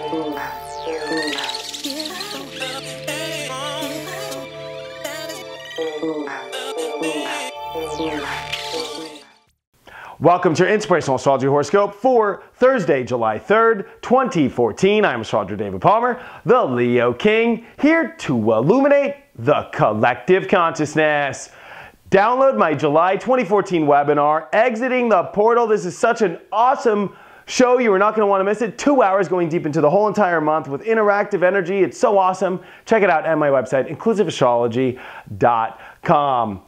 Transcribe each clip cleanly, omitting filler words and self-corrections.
Welcome to your Inspirational Astrology Horoscope for Thursday, July 3rd, 2014. I'm Astrologer David Palmer, the Leo King, here to illuminate the collective consciousness. Download my July 2014 webinar, Exiting the Portal. This is such an awesome show. You are not going to want to miss it. 2 hours going deep into the whole entire month with interactive energy. It's so awesome. Check it out at my website, inclusiveiastrology.com.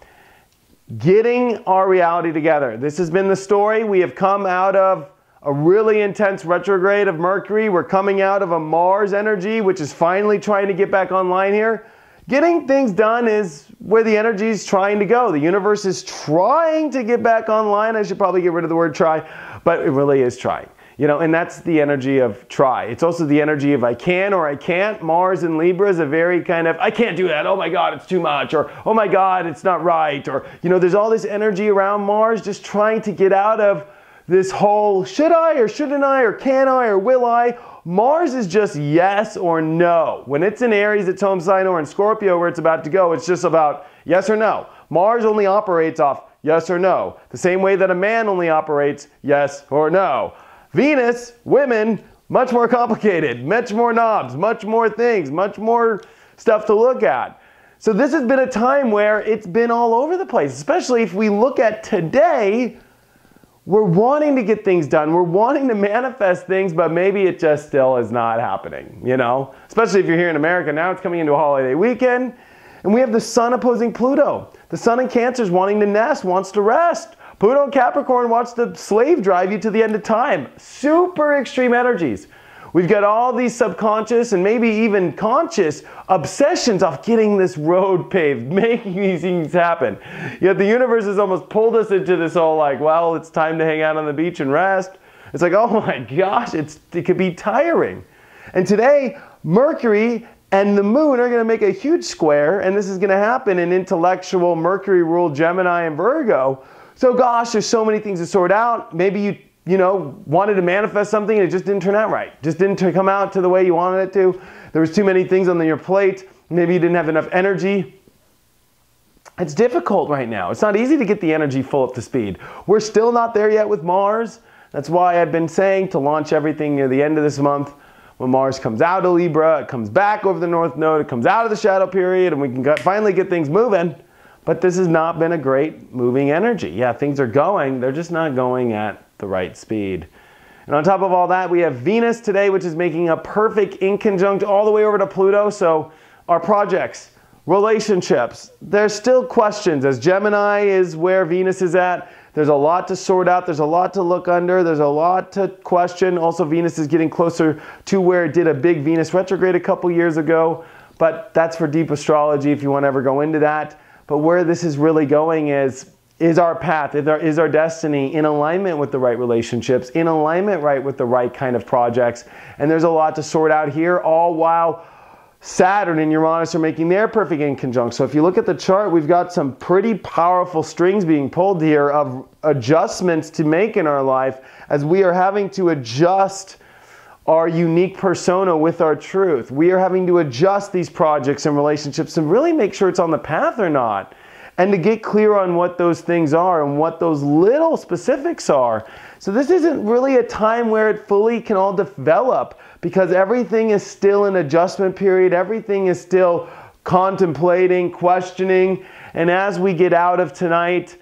Getting our reality together. This has been the story. We have come out of a really intense retrograde of Mercury. We're coming out of a Mars energy, which is finally trying to get back online here. Getting things done is where the energy is trying to go. The universe is trying to get back online. I should probably get rid of the word try, but it really is trying. You know, and that's the energy of try. It's also the energy of I can or I can't. Mars in Libra is a very kind of, I can't do that. Oh my God, it's too much. Or, oh my God, it's not right. Or, you know, there's all this energy around Mars just trying to get out of this whole should I or shouldn't I or can I or will I. Mars is just yes or no. When it's in Aries, its home sign, or in Scorpio where it's about to go, it's just about yes or no. Mars only operates off yes or no. The same way that a man only operates yes or no. Venus, women, much more complicated, much more knobs, much more things, much more stuff to look at. So this has been a time where it's been all over the place, especially if we look at today. We're wanting to get things done. We're wanting to manifest things, but maybe it just still is not happening, you know? Especially if you're here in America now, it's coming into a holiday weekend, and we have the Sun opposing Pluto. The Sun in Cancer is wanting to nest, wants to rest. Pluto in Capricorn wants to slave drive you to the end of time. Super extreme energies. We've got all these subconscious and maybe even conscious obsessions of getting this road paved, making these things happen. Yet the universe has almost pulled us into this whole like, well, it's time to hang out on the beach and rest. It's like, oh my gosh, it could be tiring. And today, Mercury and the moon are going to make a huge square, and this is going to happen in intellectual Mercury ruled Gemini and Virgo. So gosh, there's so many things to sort out. Maybe you know, wanted to manifest something and it just didn't turn out right. Just didn't come out to the way you wanted it to. There was too many things on your plate. Maybe you didn't have enough energy. It's difficult right now. It's not easy to get the energy full up to speed. We're still not there yet with Mars. That's why I've been saying to launch everything near the end of this month. When Mars comes out of Libra, it comes back over the North Node, it comes out of the shadow period, and we can finally get things moving. But this has not been a great moving energy. Yeah, things are going, they're just not going at the right speed. And on top of all that, we have Venus today, which is making a perfect inconjunct all the way over to Pluto. So our projects, relationships, there's still questions. As Gemini is where Venus is at, there's a lot to sort out. There's a lot to look under. There's a lot to question. Also, Venus is getting closer to where it did a big Venus retrograde a couple years ago. But that's for deep astrology if you want to ever go into that. But where this is really going is our path, is our destiny in alignment with the right relationships, in alignment with the right kind of projects. And there's a lot to sort out here, all while Saturn and Uranus are making their perfect inconjunct. So if you look at the chart, we've got some pretty powerful strings being pulled here of adjustments to make in our life as we are having to adjust our unique persona with our truth. We are having to adjust these projects and relationships and really make sure it's on the path or not. And to get clear on what those things are and what those little specifics are. So this isn't really a time where it fully can all develop because everything is still an adjustment period. Everything is still contemplating, questioning. And as we get out of tonight,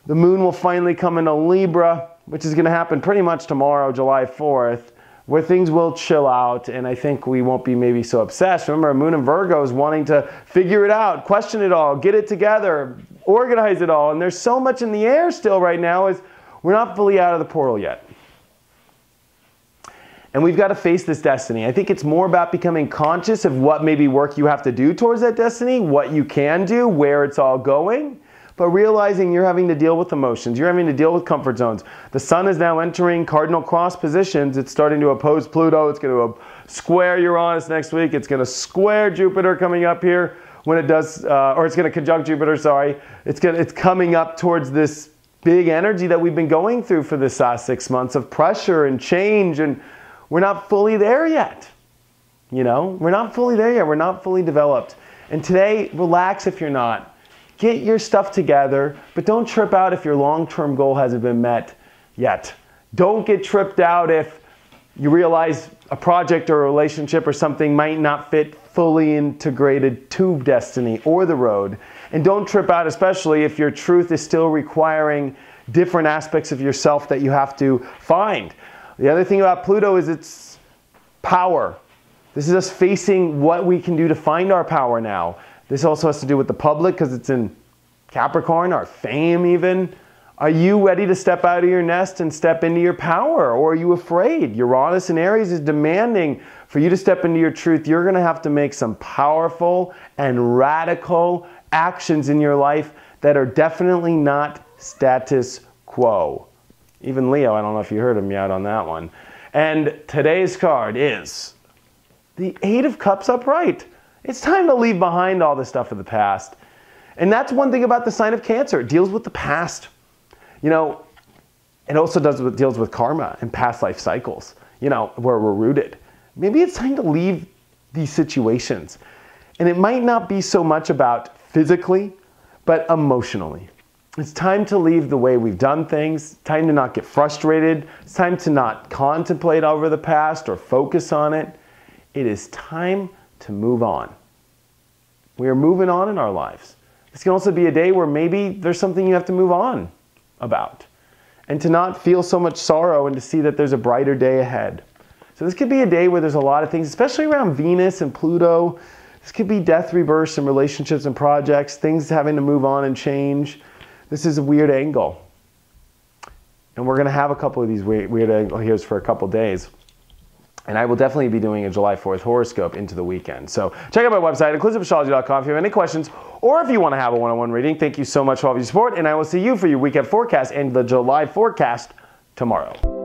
the moon will finally come into Libra, which is going to happen pretty much tomorrow, July 4th. Where things will chill out, and I think we won't be maybe so obsessed. Remember, Moon in Virgo is wanting to figure it out, question it all, get it together, organize it all, and there's so much in the air still right now as we're not fully out of the portal yet. And we've got to face this destiny. I think it's more about becoming conscious of what maybe work you have to do towards that destiny, what you can do, where it's all going. But realizing you're having to deal with emotions, you're having to deal with comfort zones. The Sun is now entering cardinal cross positions. It's starting to oppose Pluto. It's going to square Uranus next week. It's going to square Jupiter coming up here when it does, or it's going to conjunct Jupiter, sorry. It's coming up towards this big energy that we've been going through for this last 6 months of pressure and change. And we're not fully there yet. You know, we're not fully there yet. We're not fully developed. And today, relax if you're not. Get your stuff together, but don't trip out if your long-term goal hasn't been met yet. Don't get tripped out if you realize a project or a relationship or something might not fit fully integrated to destiny or the road. And don't trip out, especially if your truth is still requiring different aspects of yourself that you have to find. The other thing about Pluto is its power. This is us facing what we can do to find our power now. This also has to do with the public because it's in Capricorn, our fame even. Are you ready to step out of your nest and step into your power, or are you afraid? Uranus in Aries is demanding for you to step into your truth. You're going to have to make some powerful and radical actions in your life that are definitely not status quo. Even Leo, I don't know if you heard him out on that one. And today's card is the Eight of Cups upright. It's time to leave behind all the stuff of the past. And that's one thing about the sign of Cancer. It deals with the past. You know, it also deals with karma and past life cycles, you know, where we're rooted. Maybe it's time to leave these situations. And it might not be so much about physically, but emotionally. It's time to leave the way we've done things. It's time to not get frustrated. It's time to not contemplate over the past or focus on it. It is time to move on. We are moving on in our lives. This can also be a day where maybe there's something you have to move on about, and to not feel so much sorrow and to see that there's a brighter day ahead. So this could be a day where there's a lot of things, especially around Venus and Pluto. This could be death, rebirths, and relationships and projects, things having to move on and change. This is a weird angle. And we're going to have a couple of these weird angle here for a couple days. And I will definitely be doing a July 4th horoscope into the weekend. So check out my website, inclusiveastrology.com, if you have any questions, or if you want to have a one-on-one reading. Thank you so much for all of your support, and I will see you for your weekend forecast and the July forecast tomorrow.